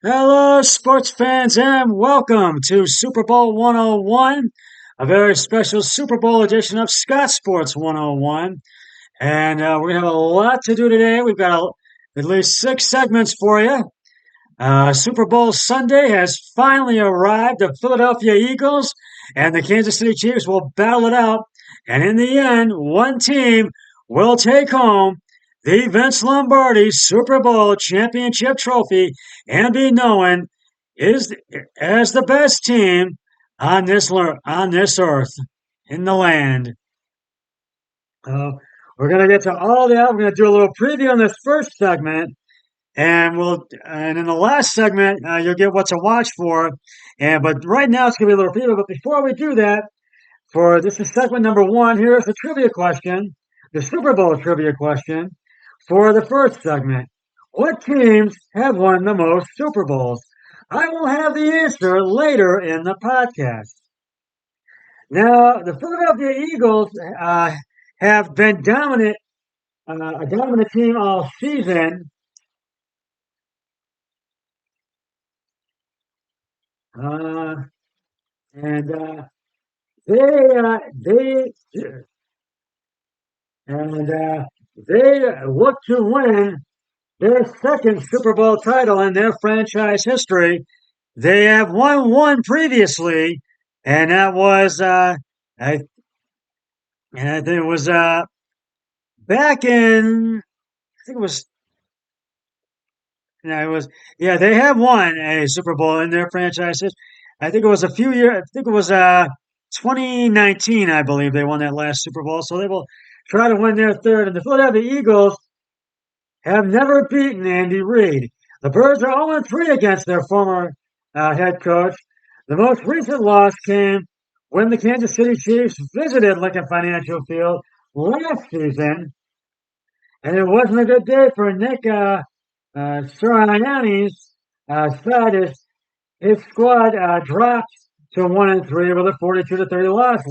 Hello, sports fans, and welcome to Super Bowl 101, a very special Super Bowl edition of Scott Sports 101. And we're going to have a lot to do today. We've got at least six segments for you. Super Bowl Sunday has finally arrived. The Philadelphia Eagles and the Kansas City Chiefs will battle it out. And in the end, one team will take home the Vince Lombardi Super Bowl championship trophy and be known is as the best team on this earth in the land. Uh, we're gonna get to all that. We're gonna do a little preview on this first segment, and in the last segment, you'll get what to watch for. But right now it's gonna be a little preview. But before we do that, for this is segment number one. Here's the trivia question, the Super Bowl trivia question for the first segment. What teams have won the most Super Bowls? I will have the answer later in the podcast. Now, the Philadelphia Eagles have been a dominant team all season. Uh, and they and they look to win their second Super Bowl title in their franchise history. They have won one previously, and that was I and I think it was back in I think it was yeah, it was yeah, they have won a Super Bowl in their franchise history. I think it was a few years I think it was 2019, I believe they won that last Super Bowl. So they will try to win their third. And the Philadelphia Eagles have never beaten Andy Reid. The Birds are 0-3 against their former head coach. The most recent loss came when the Kansas City Chiefs visited Lincoln Financial Field last season, and it wasn't a good day for Nick Sirianni's side. His squad dropped to 1-3 with a 42-30 loss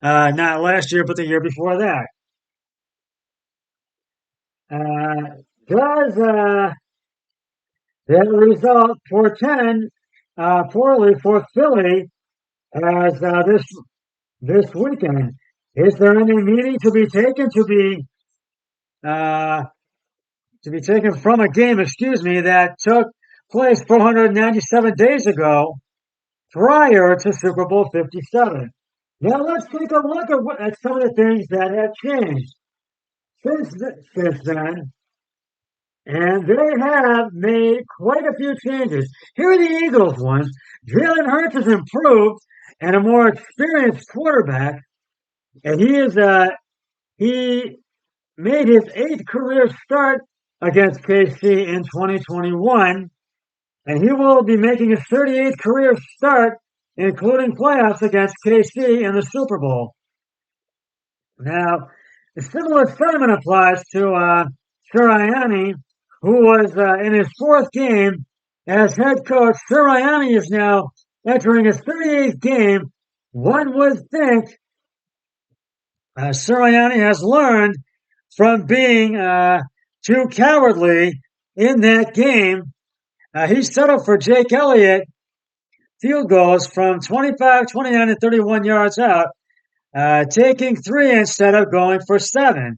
not last year, but the year before that. Uh, does that result portend poorly for Philly as this weekend? Is there any meaning uh, to be taken from a game? Excuse me, that took place 497 days ago, prior to Super Bowl 57. Now let's take a look at some of the things that have changed since then. And they have made quite a few changes. Here are the Eagles ones. Jalen Hurts has improved and a more experienced quarterback. And he made his eighth career start against KC in 2021. And he will be making his 38th career start, including playoffs against KC in the Super Bowl. Now, a similar sentiment applies to Sirianni, who was in his fourth game as head coach. Sirianni is now entering his 38th game. One would think Sirianni has learned from being too cowardly in that game. He settled for Jake Elliott field goals from 25, 29, and 31 yards out, taking three instead of going for seven.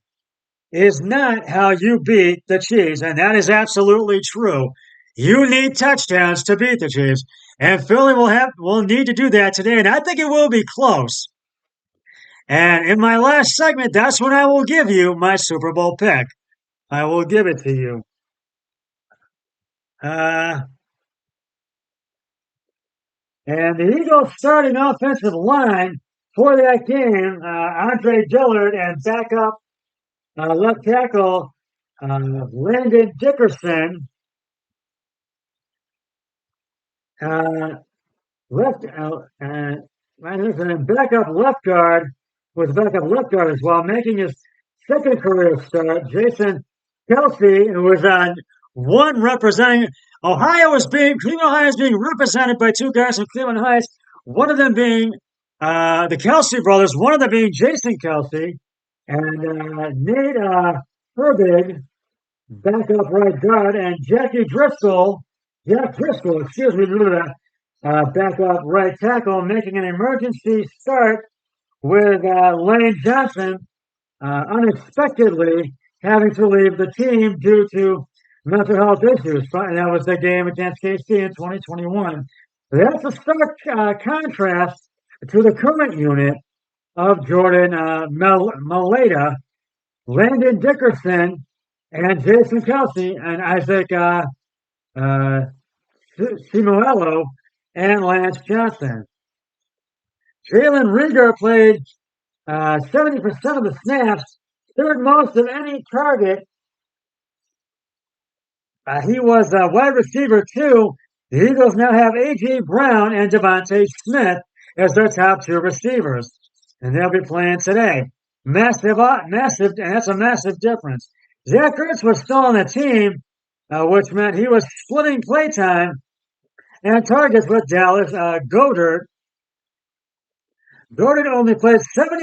Is not how you beat the Chiefs, and that is absolutely true. You need touchdowns to beat the Chiefs, and Philly will need to do that today, and I think it will be close. And in my last segment, that's when I will give you my Super Bowl pick. I will give it to you. Uh, and the Eagles starting offensive line for that game, Andre Dillard and backup left tackle Landon Dickerson. Left and backup left guard was backup left guard as well, making his second career start. Jason Kelsey, who was on one representing Cleveland Ohio is being represented by two guys from Cleveland Heights. One of them being the Kelsey brothers, one of them being Jason Kelsey, and Nate Herbig, backup right guard, and Jackie Driscoll, Jack Driscoll, excuse me, backup right tackle, making an emergency start with Lane Johnson unexpectedly having to leave the team due to mental health issues. And that was the game against KC in 2021. That's a stark contrast to the current unit of Jordan Maleta, Landon Dickerson, and Jason Kelsey, and Isaac uh, Simuello, and Lance Johnson. Jalen Rieger played 70% of the snaps, third most of any target. He was a wide receiver too. The Eagles now have A.J. Brown and Devontae Smith as their top two receivers, and they'll be playing today. Massive, and that's a massive difference. Zach Ertz was still on the team, which meant he was splitting playtime and targets with Dallas Goedert. Goedert only played 74%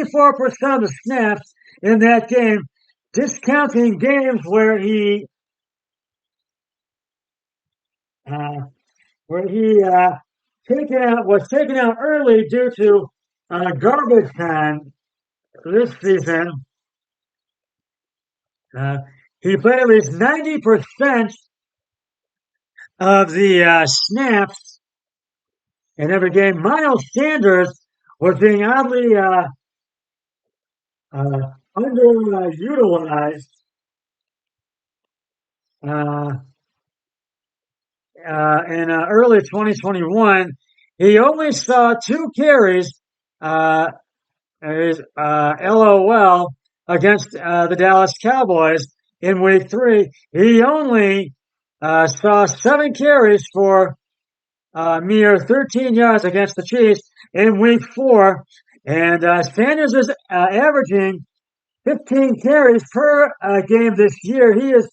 of the snaps in that game, discounting games where he was taken out early due to garbage time this season. He played at least 90% of the snaps in every game. Miles Sanders was being oddly underutilized in early 2021. He only saw 2 carries, LOL, against the Dallas Cowboys in week 3. He only saw 7 carries for mere 13 yards against the Chiefs in week 4. And Sanders is averaging 15 carries per game this year. He has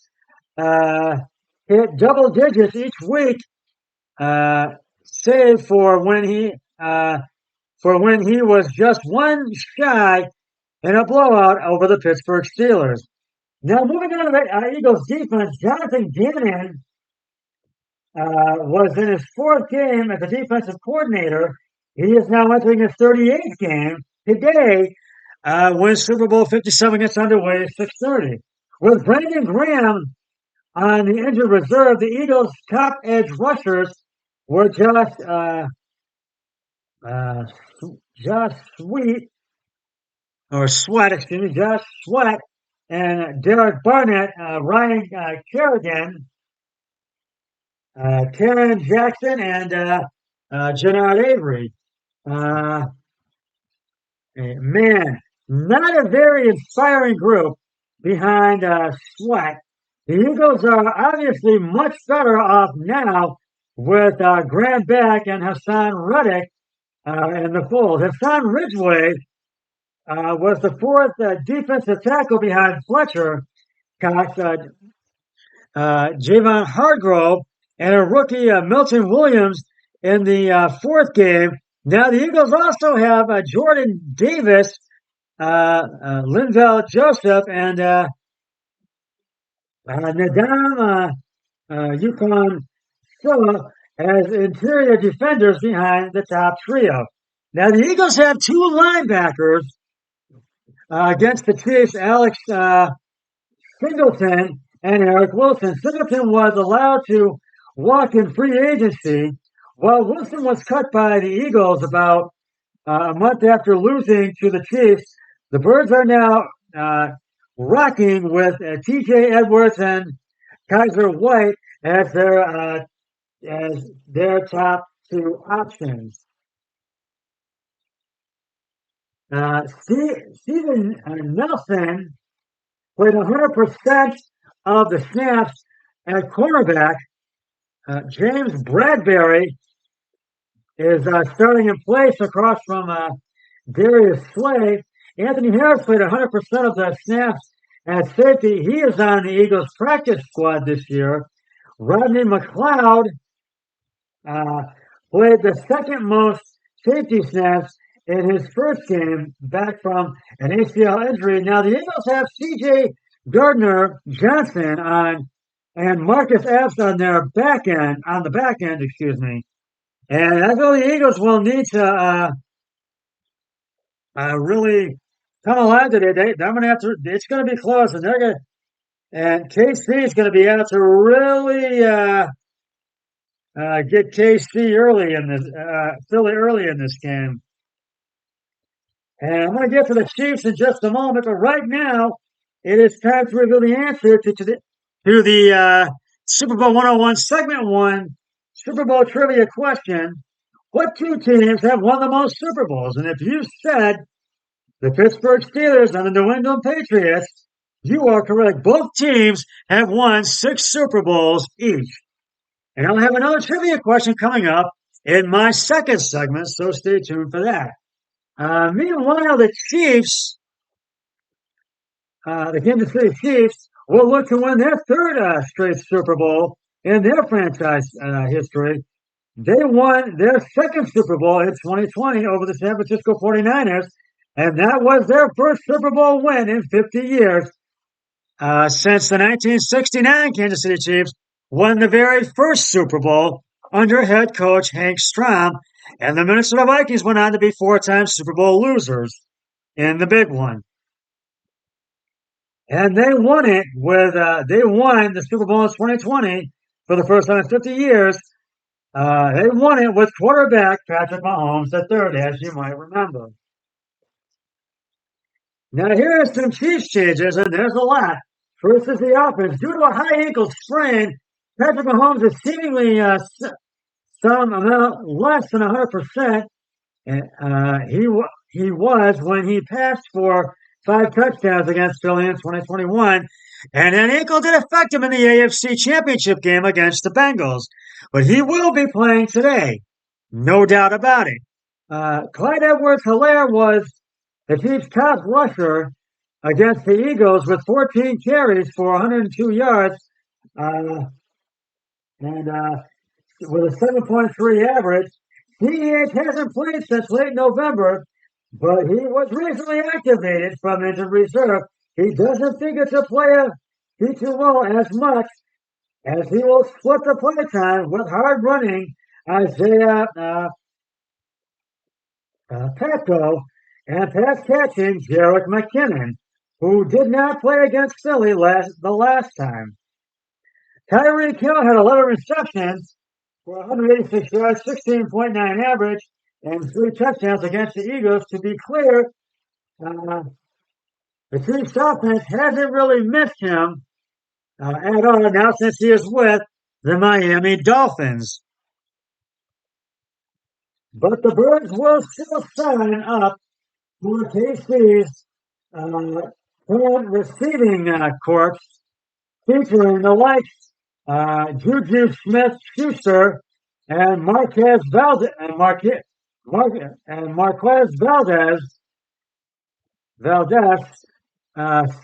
hit double digits each week, save for when he was just one shy in a blowout over the Pittsburgh Steelers. Now, moving on to the Eagles defense, Jonathan Gannon was in his 4th game as a defensive coordinator. He is now entering his 38th game today when Super Bowl 57 gets underway at 6:30. With Brandon Graham on the injured reserve, the Eagles' top edge rushers were Josh Sweat, and Derek Barnett, Ryan Kerrigan, Karen Jackson, and Jannard Avery. Man, not a very inspiring group behind Sweat. The Eagles are obviously much better off now with Graham Beck and Hassan Reddick in the fold. Hassan Ridgeway was the 4th defensive tackle behind Fletcher Cox, Javon Hargrove, and a rookie, Milton Williams, in the 4th game. Now, the Eagles also have Jordan Davis, Linval Joseph, and Nadam Yukon Silla as interior defenders behind the top trio. Now, the Eagles have 2 linebackers against the Chiefs, Alex Singleton and Eric Wilson. Singleton was allowed to walk in free agency, while Wilson was cut by the Eagles about a month after losing to the Chiefs. The Birds are now rocking with T.J. Edwards and Kaiser White as their top 2 options. Steven Nelson played 100% of the snaps at cornerback. James Bradbury is starting in place across from Darius Slay. Anthony Harris played 100% of the snaps at safety. He is on the Eagles practice squad this year. Rodney McLeod played the 2nd most safety snaps in his 1st game back from an ACL injury. Now, the Eagles have C.J. Gardner Johnson on and Marcus Epps on the back end, excuse me. And I feel the Eagles will need to really come alive today. They're going to have to. It's going to be close, and they're going. And KC is going to be out to really get KC early in this, Philly early in this game. And I'm going to get to the Chiefs in just a moment, but right now it is time to reveal the answer to the Super Bowl 101 segment one Super Bowl trivia question. What two teams have won the most Super Bowls? And if you said the Pittsburgh Steelers and the New England Patriots, you are correct. Both teams have won 6 Super Bowls each. And I'll have another trivia question coming up in my second segment, so stay tuned for that. Meanwhile, the Chiefs, the Kansas City Chiefs, will look to win their third straight Super Bowl in their franchise history. They won their second Super Bowl in 2020 over the San Francisco 49ers, and that was their first Super Bowl win in 50 years. Since the 1969 Kansas City Chiefs won the very first Super Bowl under head coach Hank Stram, and the Minnesota Vikings went on to be 4-time Super Bowl losers in the big one. And they won it they won the Super Bowl in 2020 for the first time in 50 years. They won it with quarterback Patrick Mahomes III, as you might remember. Now, here are some Chiefs changes, and there's a lot. First is the offense. Due to a high ankle sprain, Patrick Mahomes is seemingly some amount less than 100%. He was when he passed for 5 touchdowns against Philly in 2021, and that ankle did affect him in the AFC Championship game against the Bengals. But he will be playing today, no doubt about it. Clyde Edwards-Helaire was the Chiefs' top rusher against the Eagles with 14 carries for 102 yards and with a 7.3 average. He hasn't played since late November, but he was recently activated from injured reserve. He doesn't think it's a player he too well as much as he will split the play time with hard-running Isaiah Pacheco and pass-catching Jerick McKinnon, who did not play against Philly the last time. Tyreek Hill had 11 receptions for 186 yards, 16.9 average, and 3 touchdowns against the Eagles. To be clear, the Chiefs' offense hasn't really missed him at all now since he is with the Miami Dolphins. But the Birds will still sign up for KC's current receiving corps, featuring the likes Juju Smith-Schuster and Marquez Valdez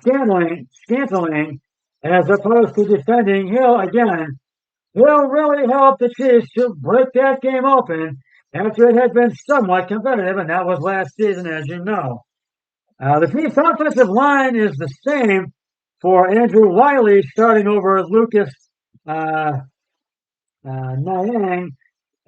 scantling as opposed to defending Hill again. Hill really helped the Chiefs to break that game open after it had been somewhat competitive, and that was last season, as you know. The Chiefs' offensive line is the same for Andrew Wiley starting over Lucas Niang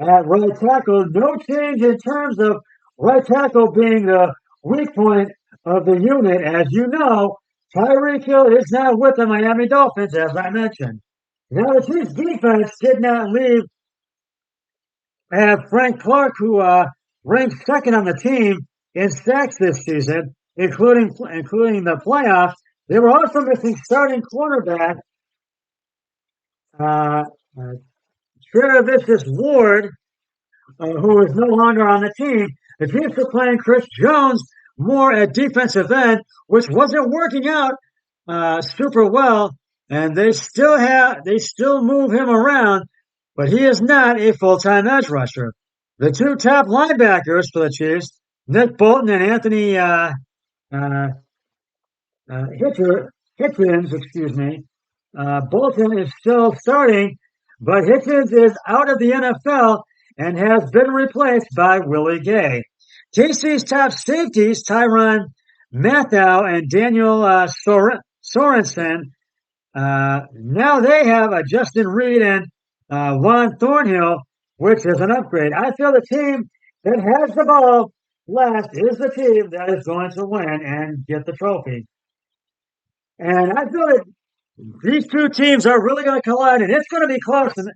at right tackle. No change in terms of right tackle being the weak point of the unit. As you know, Tyreek Hill is now with the Miami Dolphins, as I mentioned. Now, the Chiefs' defense did not have Frank Clark, who ranked second on the team in sacks this season, including the playoffs. They were also missing starting cornerback Travis Ward, who is no longer on the team. The Chiefs are playing Chris Jones more at defensive end, which wasn't working out super well, and they still move him around, but he is not a full-time edge rusher. The 2 top linebackers for the Chiefs, Nick Bolton and Anthony Hitchens, Bolton is still starting, but Hitchens is out of the NFL and has been replaced by Willie Gay. KC's top safeties, Tyrann Mathieu and Daniel Sorensen, Now they have a Justin Reed and Juan Thornhill, which is an upgrade. I feel the team that has the ball last is the team that is going to win and get the trophy. And I feel that these two teams are really going to collide, and it's going to be close in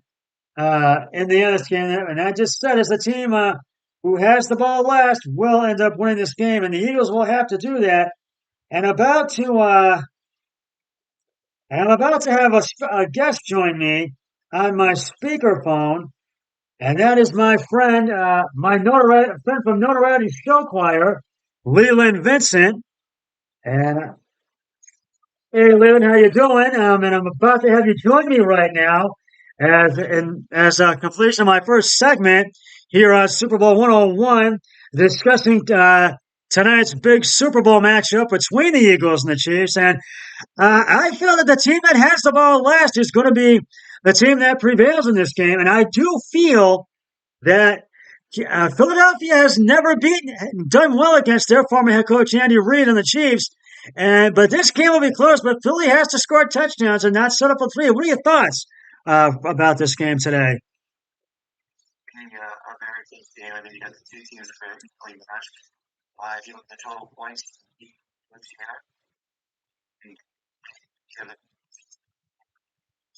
the end of this game. And I just said, as the team who has the ball last will end up winning this game, and the Eagles will have to do that. And I'm about to have a guest join me on my speakerphone, and that is my friend, my notoriety friend from Notoriety Show Choir, Leland Vincent. And hey, Leland, how you doing? And I'm about to have you join me right now as a completion of my first segment here on Super Bowl 101, discussing tonight's big Super Bowl matchup between the Eagles and the Chiefs. And I feel that the team that has the ball last is going to be the team that prevails in this game. And I do feel that Philadelphia has never done well against their former head coach Andy Reid and the Chiefs. But this game will be close. But Philly has to score touchdowns and not set up a three. What are your thoughts about this game today? Being a very close game, I mean, you got the two teams are very equally matched. If you look at the total points, you give it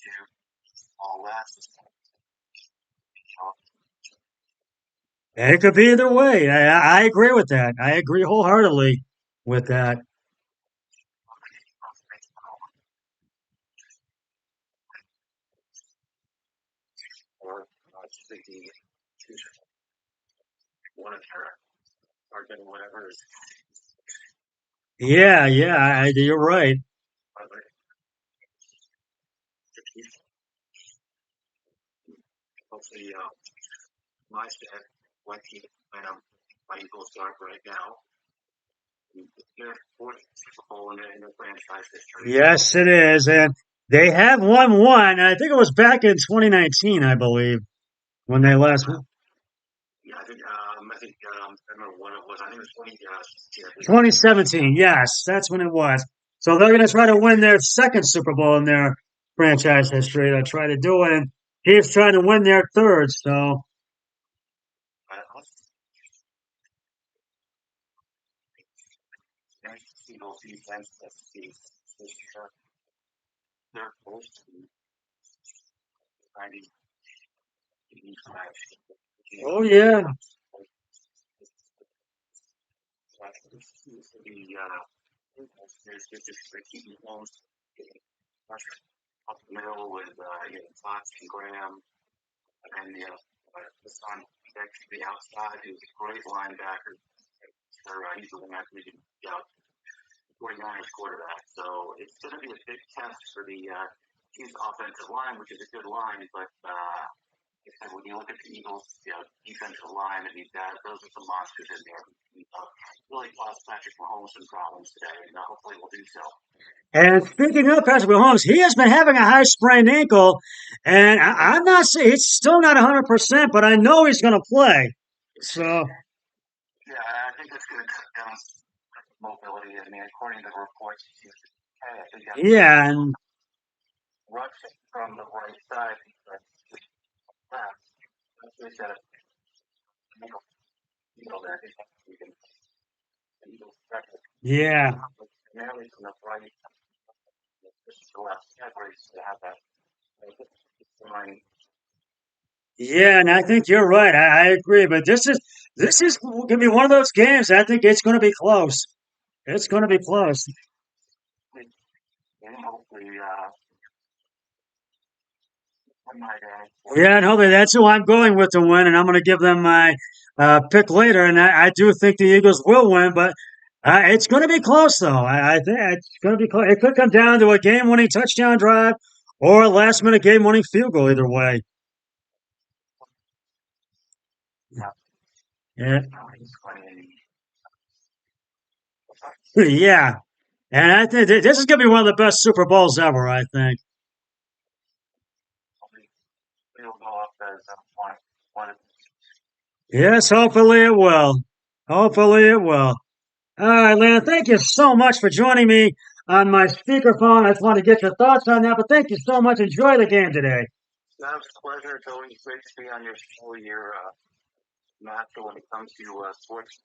to all last. It could be either way. I agree with that. I agree wholeheartedly with that. Or the one of her are getting whatever is Yeah, yeah, you're right. hopefully my staff what team and my Eagles start right now. They're fourth Super Bowl in their franchise history. Yes, it is. And they have won one. And I think it was back in 2019, I believe, when they last won. Yeah, I remember what it was. I think it was 2017. Yes, that's when it was. So they're going to try to win their second Super Bowl in their franchise history. They'll try to do it. And he's trying to win their third. So Eagles defense that's the they're close to 90. oh yeah. There's just keeping homes up the middle with Fox and Graham and the son to the outside who's a great linebacker. He's the one that we can out 49ers quarterback. So it's going to be a big test for the Chiefs offensive line, which is a good line, but when you look at the Eagles defensive line, I mean, those are some monsters in there. Really caused Patrick Mahomes some problems today, and hopefully we'll do so. And speaking of Patrick Mahomes, he has been having a high sprained ankle, and I'm not saying it's still not 100%, but I know he's going to play. So yeah, I think that's going to cut down mobility. I mean, according to the reports, yeah, and rushing from the right side. Yeah. Yeah, and I think you're right. I agree, but this is going to be one of those games. I think it's going to be close. It's going to be close. Yeah, and hopefully that's who I'm going with to win, and I'm going to give them my pick later. And I do think the Eagles will win, but it's going to be close, though. I think it's going to be close. It could come down to a game-winning touchdown drive or a last-minute game-winning field goal. Either way. Yeah. Yeah. And I think this is going to be one of the best Super Bowls ever, I think. Yes, hopefully it will. Hopefully it will. All right, Lana, thank you so much for joining me on my speakerphone. I just want to get your thoughts on that. But thank you so much. Enjoy the game today. That was a pleasure. It's always great to be on your show. You're master when it comes to sports.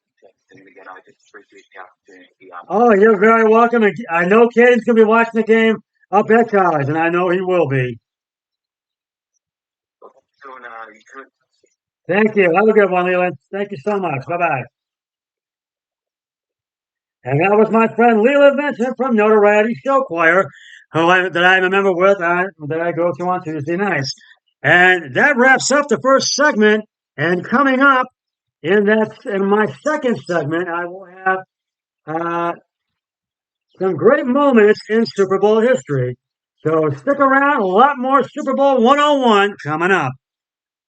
And again, I just appreciate the opportunity to be on. Oh, you're very welcome. And I know Caden's going to be watching the game up at college, and I know he will be. Doing, good. Thank you. Have a good one, Leland. Thank you so much. Bye-bye. And that was my friend Leland Vincent from Notoriety Show Choir, that I'm a member with, that I go to on Tuesday nights. And that wraps up the first segment. And coming up in my second segment, I will have some great moments in Super Bowl history. So stick around. A lot more Super Bowl 101 coming up.